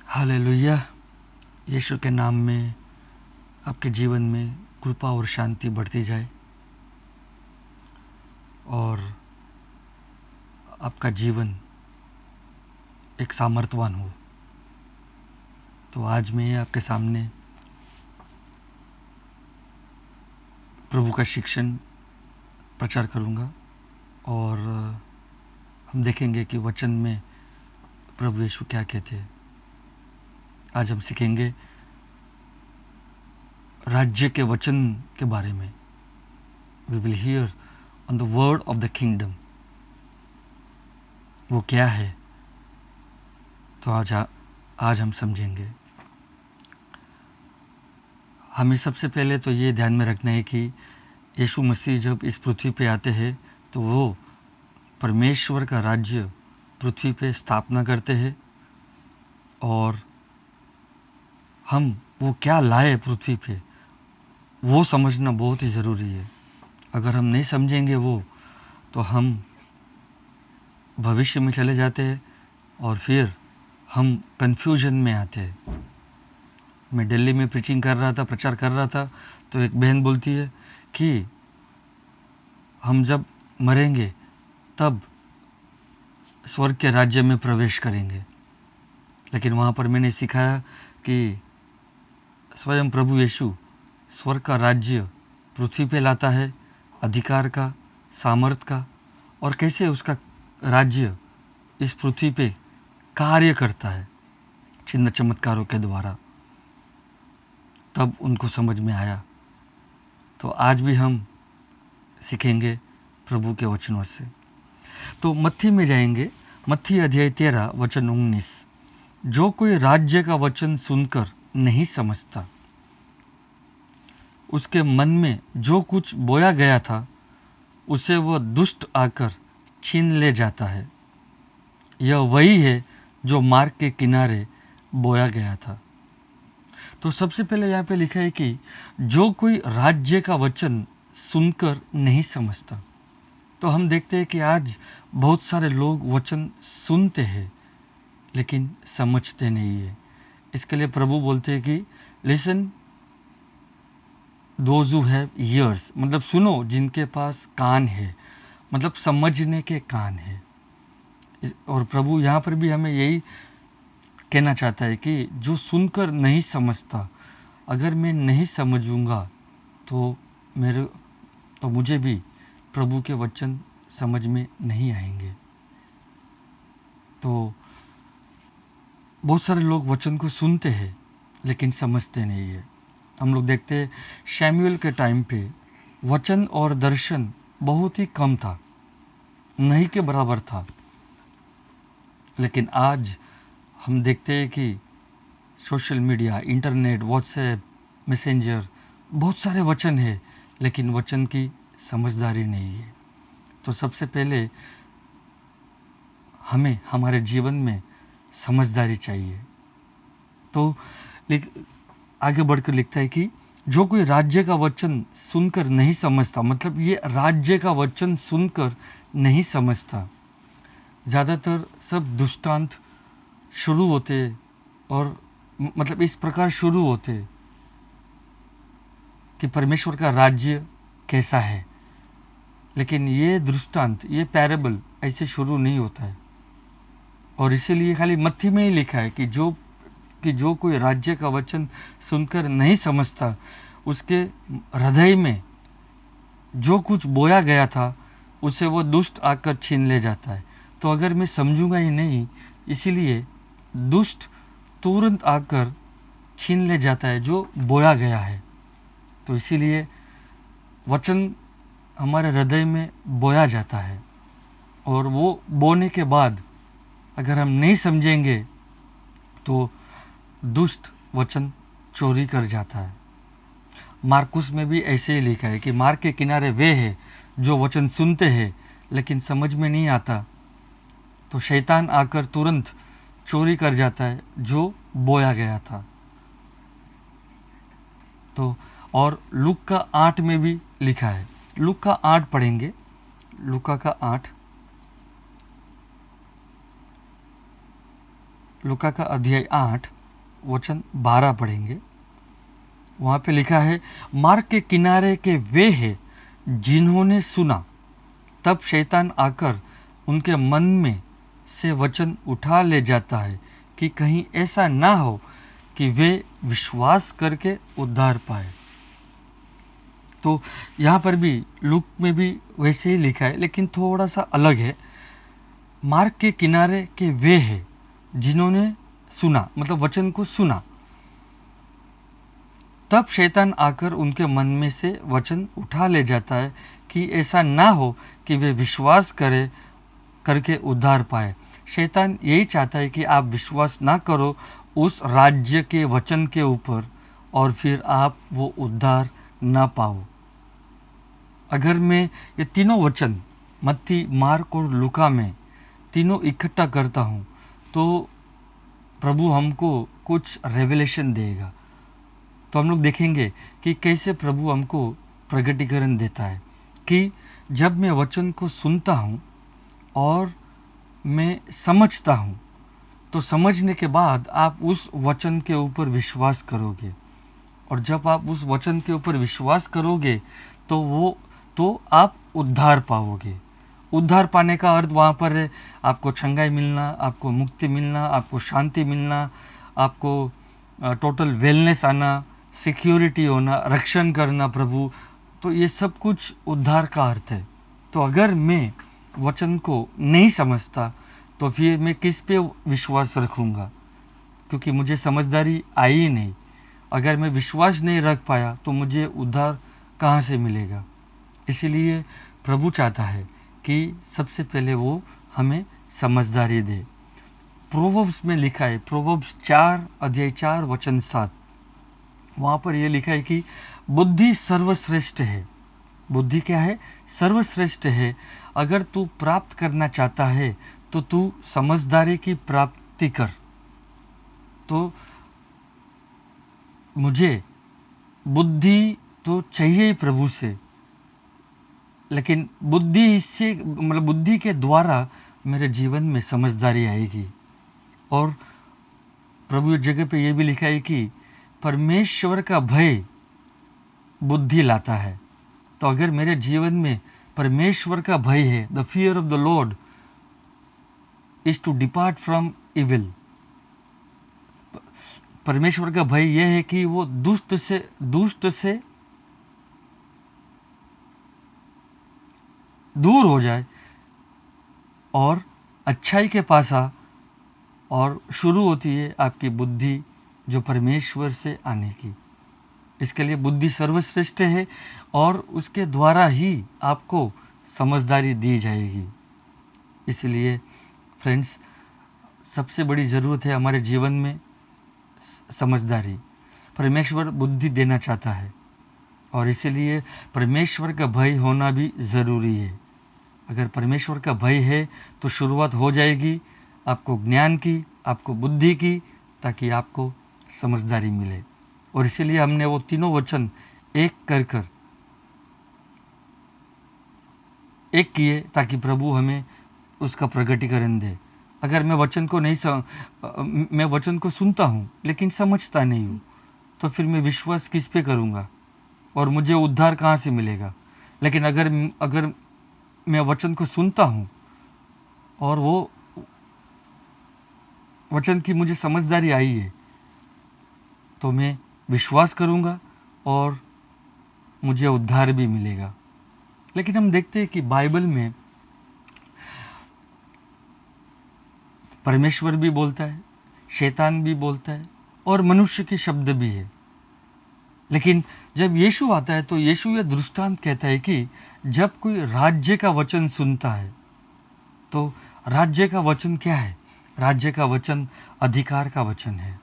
Hallelujah. यीशु के नाम में आपके जीवन में कृपा और शांति बढ़ती जाए और आपका जीवन एक सामर्थ्यवान हो। तो आज मैं आपके सामने प्रभु का शिक्षण प्रचार करूंगा और हम देखेंगे कि वचन में प्रभु यीशु क्या कहते हैं। आज हम सीखेंगे राज्य के वचन के बारे में। We will hear on the word of the kingdom. वो क्या है, तो आज हम समझेंगे। हमें सबसे पहले तो ये ध्यान में रखना है कि यीशु मसीह जब इस पृथ्वी पे आते हैं तो वो परमेश्वर का राज्य पृथ्वी पे स्थापना करते हैं और हम वो क्या लाए पृथ्वी पे वो समझना बहुत ही ज़रूरी है। अगर हम नहीं समझेंगे वो तो हम भविष्य में चले जाते हैं और फिर हम कंफ्यूजन में आते हैं। मैं दिल्ली में प्रचार कर रहा था तो एक बहन बोलती है कि हम जब मरेंगे तब स्वर्ग के राज्य में प्रवेश करेंगे। लेकिन वहाँ पर मैंने सिखाया कि स्वयं प्रभु यीशु स्वर्ग का राज्य पृथ्वी पे लाता है, अधिकार का, सामर्थ का, और कैसे उसका राज्य इस पृथ्वी पे कार्य करता है चिन्ह चमत्कारों के द्वारा। तब उनको समझ में आया। तो आज भी हम सीखेंगे प्रभु के वचनों से। तो मत्ती में जाएंगे, मत्ती अध्याय 13 वचन 19। जो कोई राज्य का वचन सुनकर नहीं समझता, उसके मन में जो कुछ बोया गया था उसे वह दुष्ट आकर छीन ले जाता है। यह वही है जो मार्ग के किनारे बोया गया था। तो सबसे पहले यहाँ पे लिखा है कि जो कोई राज्य का वचन सुनकर नहीं समझता। तो हम देखते हैं कि आज बहुत सारे लोग वचन सुनते हैं लेकिन समझते नहीं है। इसके लिए प्रभु बोलते हैं कि listen those who have years, मतलब सुनो जिनके पास कान है, मतलब समझने के कान है। और प्रभु यहाँ पर भी हमें यही कहना चाहता है कि जो सुनकर नहीं समझता, अगर मैं नहीं समझूंगा तो मुझे भी प्रभु के वचन समझ में नहीं आएंगे। तो बहुत सारे लोग वचन को सुनते हैं लेकिन समझते नहीं है। हम लोग देखते हैं शैमुएल के टाइम पे वचन और दर्शन बहुत ही कम था, नहीं के बराबर था। लेकिन आज हम देखते हैं कि social media, internet, WhatsApp, messenger, बहुत सारे वचन है लेकिन वचन की समझदारी नहीं है। तो सबसे पहले हमें हमारे जीवन में समझदारी चाहिए। तो आगे बढ़कर लिखता है कि जो कोई राज्य का वचन सुनकर नहीं समझता, मतलब ये राज्य का वचन सुनकर नहीं समझता। ज़्यादातर सब दृष्टांत शुरू होते और मतलब इस प्रकार शुरू होते कि परमेश्वर का राज्य कैसा है, लेकिन ये दृष्टांत, ये पैरेबल ऐसे शुरू नहीं होता है। और इसीलिए खाली मत्ती में ही लिखा है कि जो कोई राज्य का वचन सुनकर नहीं समझता, उसके हृदय में जो कुछ बोया गया था उसे वो दुष्ट आकर छीन ले जाता है। तो अगर मैं समझूंगा ही नहीं, इसीलिए दुष्ट तुरंत आकर छीन ले जाता है जो बोया गया है। तो इसीलिए वचन हमारे हृदय में बोया जाता है और वो बोने के बाद अगर हम नहीं समझेंगे तो दुष्ट वचन चोरी कर जाता है। मार्कुस में भी ऐसे ही लिखा है कि मार्ग के किनारे वे हैं जो वचन सुनते हैं लेकिन समझ में नहीं आता, तो शैतान आकर तुरंत चोरी कर जाता है जो बोया गया था। तो और लूका का 8 में भी लिखा है। लूका का 8 पढ़ेंगे। लूका का 8, लूका का अध्याय 8 वचन 12 पढ़ेंगे। वहाँ पे लिखा है, मार्ग के किनारे के वे हैं जिन्होंने सुना, तब शैतान आकर उनके मन में से वचन उठा ले जाता है कि कहीं ऐसा ना हो कि वे विश्वास करके उद्धार पाए। तो यहाँ पर भी लूक में भी वैसे ही लिखा है, लेकिन थोड़ा सा अलग है। मार्ग के किनारे के वे हैं जिन्होंने सुना, मतलब वचन को सुना, तब शैतान आकर उनके मन में से वचन उठा ले जाता है कि ऐसा ना हो कि वे विश्वास करके उद्धार पाए। शैतान यही चाहता है कि आप विश्वास ना करो उस राज्य के वचन के ऊपर और फिर आप वो उद्धार ना पाओ। अगर मैं ये तीनों वचन मत्ती, मार्क और लूका में तीनों इकट्ठा करता हूँ तो प्रभु हमको कुछ रेवलेशन देगा। तो हम लोग देखेंगे कि कैसे प्रभु हमको प्रगटीकरण देता है कि जब मैं वचन को सुनता हूँ और मैं समझता हूँ, तो समझने के बाद आप उस वचन के ऊपर विश्वास करोगे, और जब आप उस वचन के ऊपर विश्वास करोगे तो आप उद्धार पाओगे। उद्धार पाने का अर्थ वहाँ पर है आपको छंगाई मिलना, आपको मुक्ति मिलना, आपको शांति मिलना, आपको टोटल वेलनेस आना, सिक्योरिटी होना, रक्षण करना प्रभु। तो ये सब कुछ उद्धार का अर्थ है। तो अगर मैं वचन को नहीं समझता तो फिर मैं किस पे विश्वास रखूँगा, क्योंकि मुझे समझदारी आई ही नहीं। अगर मैं विश्वास नहीं रख पाया तो मुझे उद्धार कहाँ से मिलेगा। इसीलिए प्रभु चाहता है कि सबसे पहले वो हमें समझदारी दे। प्रोवर्ब्स में लिखा है, प्रोवर्ब्स 4 अध्याय 4 वचन 7, वहाँ पर यह लिखा है कि बुद्धि सर्वश्रेष्ठ है। बुद्धि क्या है? सर्वश्रेष्ठ है। अगर तू प्राप्त करना चाहता है तो तू समझदारी की प्राप्ति कर। तो मुझे बुद्धि तो चाहिए ही प्रभु से, लेकिन बुद्धि के द्वारा मेरे जीवन में समझदारी आएगी। और प्रभु एक जगह पे ये भी लिखा है कि परमेश्वर का भय बुद्धि लाता है। तो अगर मेरे जीवन में परमेश्वर का भय है, the fear of the Lord is to depart from evil. परमेश्वर का भय यह है कि वो दुष्ट से दूर हो जाए और अच्छाई के पास आ, और शुरू होती है आपकी बुद्धि जो परमेश्वर से आने की। इसके लिए बुद्धि सर्वश्रेष्ठ है और उसके द्वारा ही आपको समझदारी दी जाएगी। इसलिए फ्रेंड्स, सबसे बड़ी ज़रूरत है हमारे जीवन में समझदारी। परमेश्वर बुद्धि देना चाहता है और इसीलिए परमेश्वर का भय होना भी ज़रूरी है। अगर परमेश्वर का भय है तो शुरुआत हो जाएगी आपको ज्ञान की, आपको बुद्धि की, ताकि आपको समझदारी मिले। और इसीलिए हमने वो तीनों वचन एक किए ताकि प्रभु हमें उसका प्रगटीकरण दे। अगर मैं वचन को सुनता हूँ लेकिन समझता नहीं हूँ, तो फिर मैं विश्वास किस पे करूँगा और मुझे उद्धार कहाँ से मिलेगा। लेकिन अगर मैं वचन को सुनता हूँ और वो वचन की मुझे समझदारी आई है, तो मैं विश्वास करूँगा और मुझे उद्धार भी मिलेगा। लेकिन हम देखते हैं कि बाइबल में परमेश्वर भी बोलता है, शैतान भी बोलता है और मनुष्य के शब्द भी है। लेकिन जब यीशु आता है तो यीशु यह दृष्टांत कहता है कि जब कोई राज्य का वचन सुनता है, तो राज्य का वचन क्या है? राज्य का वचन अधिकार का वचन है।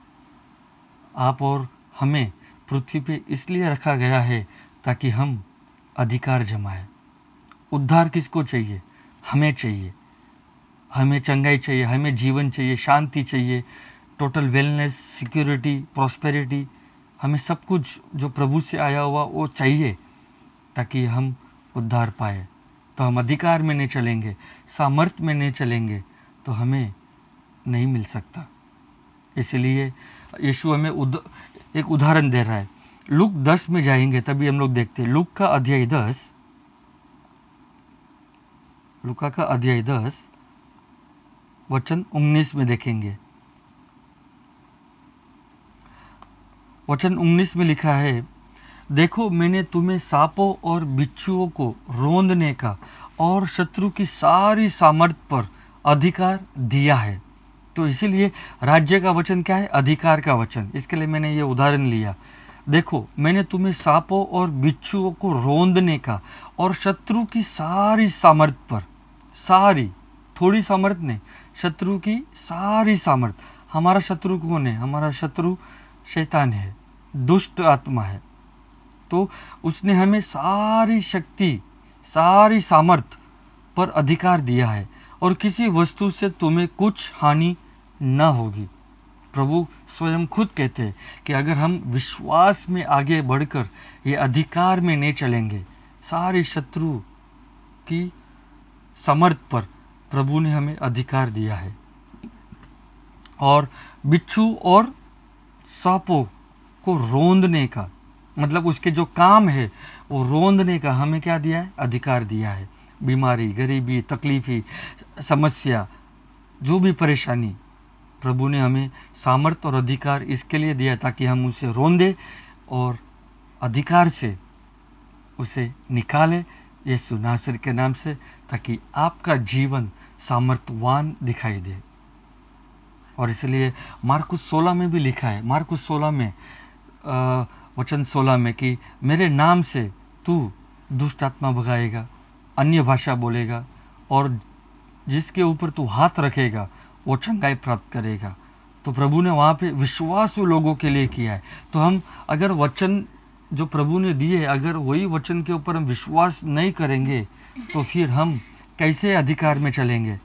आप और हमें पृथ्वी पे इसलिए रखा गया है ताकि हम अधिकार जमाएं। उद्धार किसको चाहिए? हमें चाहिए। हमें चंगाई चाहिए, हमें जीवन चाहिए, शांति चाहिए, टोटल वेलनेस, सिक्योरिटी, प्रॉस्पेरिटी। हमें सब कुछ जो प्रभु से आया हुआ वो चाहिए ताकि हम उद्धार पाए। तो हम अधिकार में नहीं चलेंगे, सामर्थ्य में नहीं चलेंगे तो हमें नहीं मिल सकता। इसलिए यीशु हमें एक उदाहरण दे रहा है। लूक 10 में जाएंगे तभी हम लोग देखते हैं। लूका का अध्याय 10 वचन 19 में देखेंगे। वचन 19 में लिखा है, देखो मैंने तुम्हें सांपों और बिच्छुओं को रौंदने का और शत्रु की सारी सामर्थ पर अधिकार दिया है। तो इसीलिए राज्य का वचन क्या है? अधिकार का वचन। इसके लिए मैंने ये उदाहरण लिया। देखो मैंने तुम्हें सांपों और बिच्छुओं को रौंदने का और शत्रु की सारी सामर्थ पर, सारी, थोड़ी सामर्थ नहीं, शत्रु की सारी सामर्थ। हमारा शत्रु कौन है? हमारा शत्रु शैतान है, दुष्ट आत्मा है। तो उसने हमें सारी शक्ति, सारी सामर्थ पर अधिकार दिया है और किसी वस्तु से तुम्हें कुछ हानि न होगी। प्रभु स्वयं खुद कहते हैं कि अगर हम विश्वास में आगे बढ़कर ये अधिकार में नहीं चलेंगे, सारे शत्रु की समर्थ पर प्रभु ने हमें अधिकार दिया है। और बिच्छू और सांपों को रौंदने का, मतलब उसके जो काम है वो रौंदने का हमें क्या दिया है? अधिकार दिया है। बीमारी, गरीबी, तकलीफी, समस्या, जो भी परेशानी, प्रभु ने हमें सामर्थ और अधिकार इसके लिए दिया ताकि हम उसे रौंदे और अधिकार से उसे निकाले यीशु नासरी के नाम से, ताकि आपका जीवन सामर्थवान दिखाई दे। और इसलिए मार्कुस 16 में भी लिखा है, मार्कुस 16 में वचन 16 में कि मेरे नाम से तू दुष्ट आत्मा भगाएगा, अन्य भाषा बोलेगा और जिसके ऊपर तू हाथ रखेगा वो चंगाई प्राप्त करेगा। तो प्रभु ने वहाँ पे विश्वासु लोगों के लिए किया है। तो हम अगर वचन जो प्रभु ने दिए, अगर वही वचन के ऊपर हम विश्वास नहीं करेंगे तो फिर हम कैसे अधिकार में चलेंगे?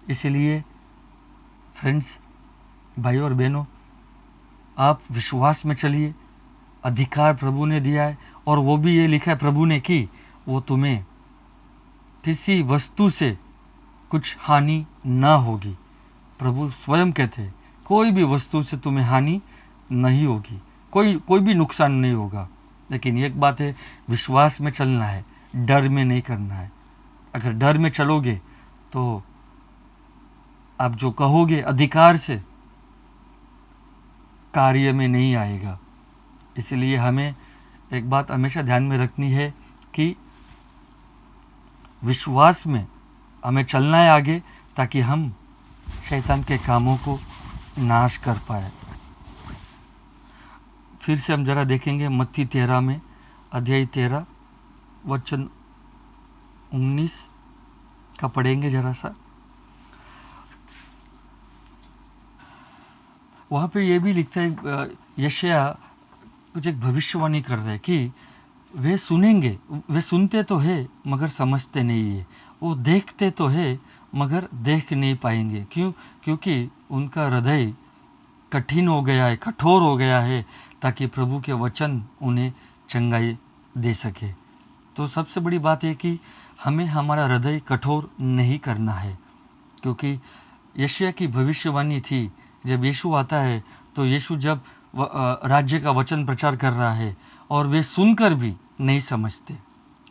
इसलिए फ्रेंड्स, भाई और बहनों, आप विश्वास में चलिए। अधिकार प्रभु ने दिया है और वो भी ये लिखा है प्रभु ने कि वो तुम्हें किसी वस्तु से कुछ हानि ना होगी। प्रभु स्वयं कहते हैं कोई भी वस्तु से तुम्हें हानि नहीं होगी, कोई भी नुकसान नहीं होगा। लेकिन एक बात है, विश्वास में चलना है, डर में नहीं करना है। अगर डर में चलोगे तो आप जो कहोगे अधिकार से कार्य में नहीं आएगा। इसलिए हमें एक बात हमेशा ध्यान में रखनी है कि विश्वास में हमें चलना है आगे, ताकि हम शैतान के कामों को नाश कर पाए। फिर से हम जरा देखेंगे मत्ती 13 में, अध्याय 13 वचन 19 का पढ़ेंगे जरा सा। वहाँ पे ये भी लिखता है, यशायाह कुछ एक भविष्यवाणी कर रहे हैं कि वे सुनेंगे, वे सुनते तो है मगर समझते नहीं है, वो देखते तो है मगर देख नहीं पाएंगे। क्यों? क्योंकि उनका हृदय कठिन हो गया है, कठोर हो गया है, ताकि प्रभु के वचन उन्हें चंगाई दे सके। तो सबसे बड़ी बात है कि हमें हमारा हृदय कठोर नहीं करना है, क्योंकि यशायाह की भविष्यवाणी थी, जब यीशु आता है तो यीशु जब राज्य का वचन प्रचार कर रहा है और वे सुनकर भी नहीं समझते,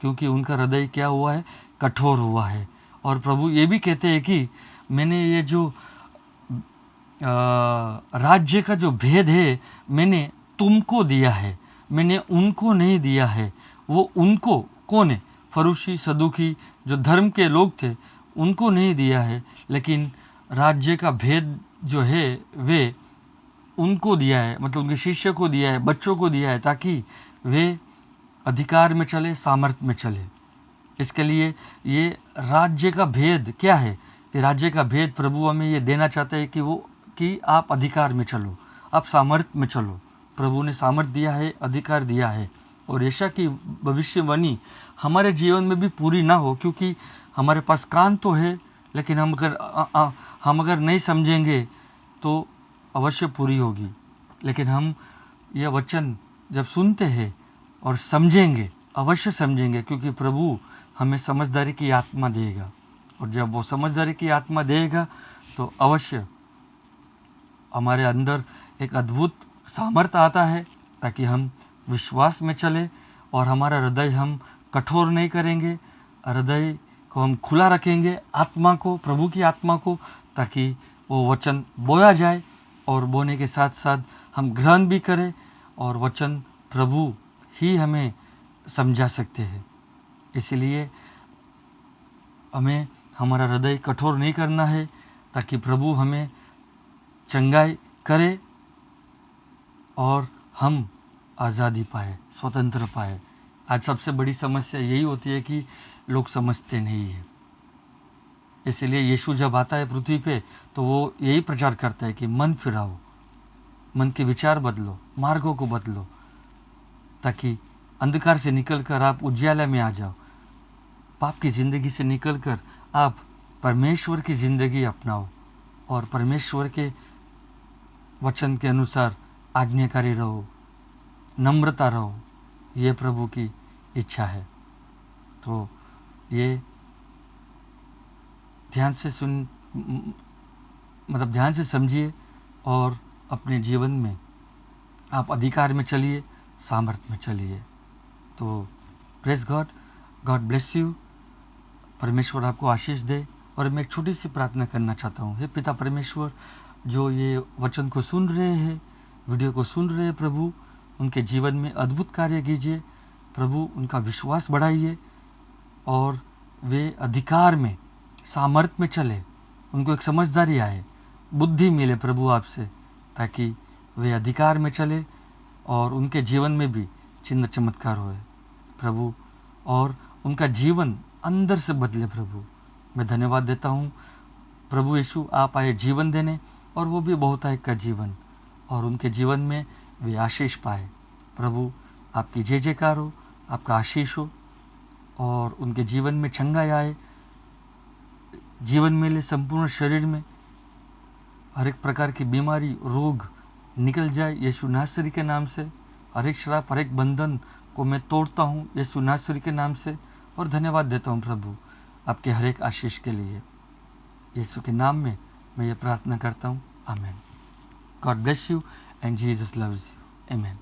क्योंकि उनका हृदय क्या हुआ है? कठोर हुआ है। और प्रभु ये भी कहते हैं कि मैंने ये जो राज्य का जो भेद है मैंने तुमको दिया है, मैंने उनको नहीं दिया है। वो उनको कौन है? फरीसी, सदूकी, जो धर्म के लोग थे, उनको नहीं दिया है, लेकिन राज्य का भेद जो है वे उनको दिया है, मतलब उनके शिष्य को दिया है, बच्चों को दिया है, ताकि वे अधिकार में चले, सामर्थ्य में चले। इसके लिए ये राज्य का भेद क्या है? कि राज्य का भेद प्रभु हमें ये देना चाहते हैं कि आप अधिकार में चलो, आप सामर्थ्य में चलो। प्रभु ने सामर्थ्य दिया है, अधिकार दिया है। और यशायाह की भविष्यवाणी हमारे जीवन में भी पूरी ना हो, क्योंकि हमारे पास कान तो है, लेकिन हम अगर नहीं समझेंगे तो अवश्य पूरी होगी। लेकिन हम यह वचन जब सुनते हैं और समझेंगे, अवश्य समझेंगे, क्योंकि प्रभु हमें समझदारी की आत्मा देगा। और जब वो समझदारी की आत्मा देगा तो हमारे अंदर एक अद्भुत सामर्थ्य आता है ताकि हम विश्वास में चले और हमारा हृदय हम कठोर नहीं करेंगे, हृदय को हम खुला रखेंगे आत्मा को, प्रभु की आत्मा को, ताकि वो वचन बोया जाए और बोने के साथ साथ हम ग्रहण भी करें और वचन प्रभु ही हमें समझा सकते हैं। इसलिए हमें हमारा हृदय कठोर नहीं करना है ताकि प्रभु हमें चंगाई करे और हम आज़ादी पाए, स्वतंत्र पाए। आज सबसे बड़ी समस्या यही होती है कि लोग समझते नहीं है। इसलिए यीशु जब आता है पृथ्वी पे तो वो यही प्रचार करता है कि मन फिराओ, मन के विचार बदलो, मार्गों को बदलो, ताकि अंधकार से निकलकर आप उज्याला में आ जाओ, पाप की ज़िंदगी से निकलकर आप परमेश्वर की ज़िंदगी अपनाओ और परमेश्वर के वचन के अनुसार आज्ञाकारी रहो, नम्रता रहो। ये प्रभु की इच्छा है। तो ये ध्यान से ध्यान से समझिए और अपने जीवन में आप अधिकार में चलिए, सामर्थ्य में चलिए। तो praise God, God bless you. परमेश्वर आपको आशीष दे। और मैं एक छोटी सी प्रार्थना करना चाहता हूँ। हे पिता परमेश्वर, जो ये वचन को सुन रहे हैं, वीडियो को सुन रहे हैं, प्रभु उनके जीवन में अद्भुत कार्य कीजिए। प्रभु उनका विश्वास बढ़ाइए और वे अधिकार में, सामर्थ्य में चले। उनको एक समझदारी आए, बुद्धि मिले प्रभु आपसे, ताकि वे अधिकार में चले और उनके जीवन में भी चिन्ह चमत्कार होए प्रभु, और उनका जीवन अंदर से बदले। प्रभु मैं धन्यवाद देता हूँ प्रभु यीशु, आप आए जीवन देने, और वो भी बहुतायत का जीवन, और उनके जीवन में वे आशीष पाए। प्रभु आपकी जय जयकार हो, आपका आशीष हो, और उनके जीवन में चंगाई आए, जीवन मिले, संपूर्ण शरीर में हर एक प्रकार की बीमारी, रोग निकल जाए यीशु नासरी के नाम से। हर एक श्राप, हर एक बंधन को मैं तोड़ता हूँ यीशु नासरी के नाम से, और धन्यवाद देता हूँ प्रभु आपके हर एक आशीष के लिए। यीशु के नाम में मैं ये प्रार्थना करता हूँ, आमीन। God bless you and Jesus loves you, आमीन।